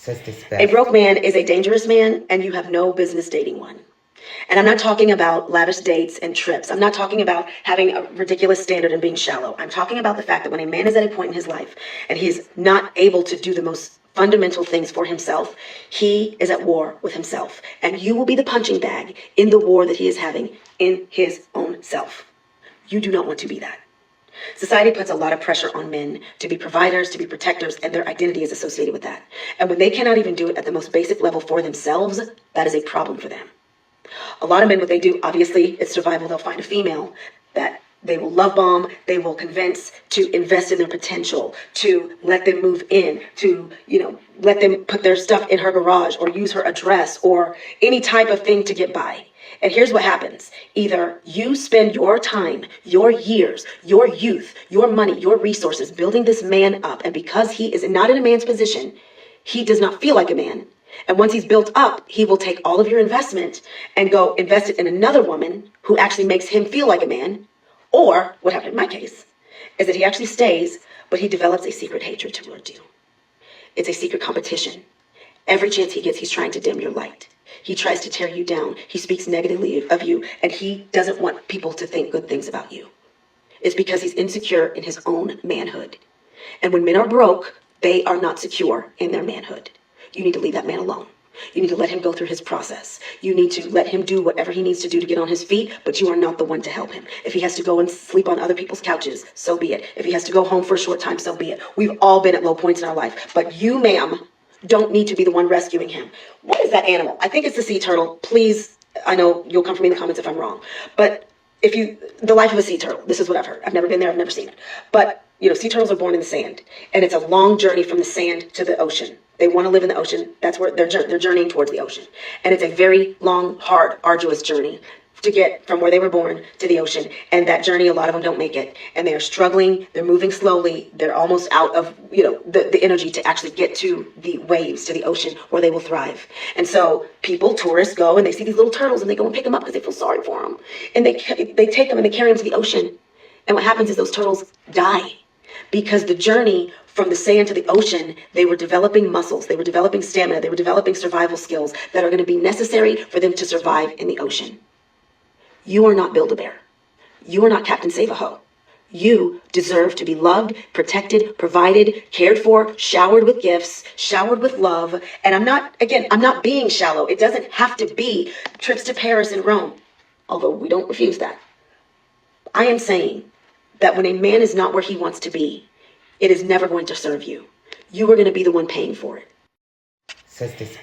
Says this A broke man is a dangerous man, and you have no business dating one. And I'm not talking about lavish dates and trips. I'm not talking about having a ridiculous standard and being shallow. I'm talking about the fact that when a man is at a point in his life and he's not able to do the most fundamental things for himself, he is at war with himself. And you will be the punching bag in the war that he is having in his own self. You do not want to be that. Society puts a lot of pressure on men to be providers, to be protectors, and their identity is associated with that. And when they cannot even do it at the most basic level for themselves, that is a problem for them. A lot of men, what they do, obviously, it's survival. They'll find a female that they will love bomb, they will convince to invest in their potential, to let them move in, to, let them put their stuff in her garage or use her address or any type of thing to get by. And here's what happens. Either you spend your time, your years, your youth, your money, your resources building this man up. And because he is not in a man's position, he does not feel like a man. And once he's built up, he will take all of your investment and go invest it in another woman who actually makes him feel like a man. Or what happened in my case is that he actually stays, but he develops a secret hatred toward you. It's a secret competition. Every chance he gets, he's trying to dim your light. He tries to tear you down. He speaks negatively of you, and he doesn't want people to think good things about you. It's because he's insecure in his own manhood. And when men are broke, they are not secure in their manhood. You need to leave that man alone. You need to let him go through his process. You need to let him do whatever he needs to do to get on his feet, but you are not the one to help him. If he has to go and sleep on other people's couches, so be it. If he has to go home for a short time, so be it. We've all been at low points in our life, but you, ma'am, don't need to be the one rescuing him. What is that animal? I think it's the sea turtle. Please, I know you'll come for me in the comments if I'm wrong, but the life of a sea turtle, this is what I've heard. I've never been there, I've never seen it. But, sea turtles are born in the sand, and it's a long journey from the sand to the ocean. They want to live in the ocean. That's where they're journeying towards the ocean. And it's a very long, hard, arduous journey to get from where they were born to the ocean. And that journey, a lot of them don't make it. And they are struggling. They're moving slowly. They're almost out of, the energy to actually get to the waves, to the ocean, where they will thrive. And so tourists go and they see these little turtles and they go and pick them up because they feel sorry for them. And they take them and they carry them to the ocean. And what happens is those turtles die because the journey from the sand to the ocean, they were developing muscles, they were developing stamina, they were developing survival skills that are going to be necessary for them to survive in the ocean. You are not Build-A-Bear. You are not Captain Save-A-Ho. You deserve to be loved, protected, provided, cared for, showered with gifts, showered with love. And I'm not being shallow. It doesn't have to be trips to Paris and Rome, although we don't refuse that. I am saying that when a man is not where he wants to be, it is never going to serve you. You are going to be the one paying for it. Says this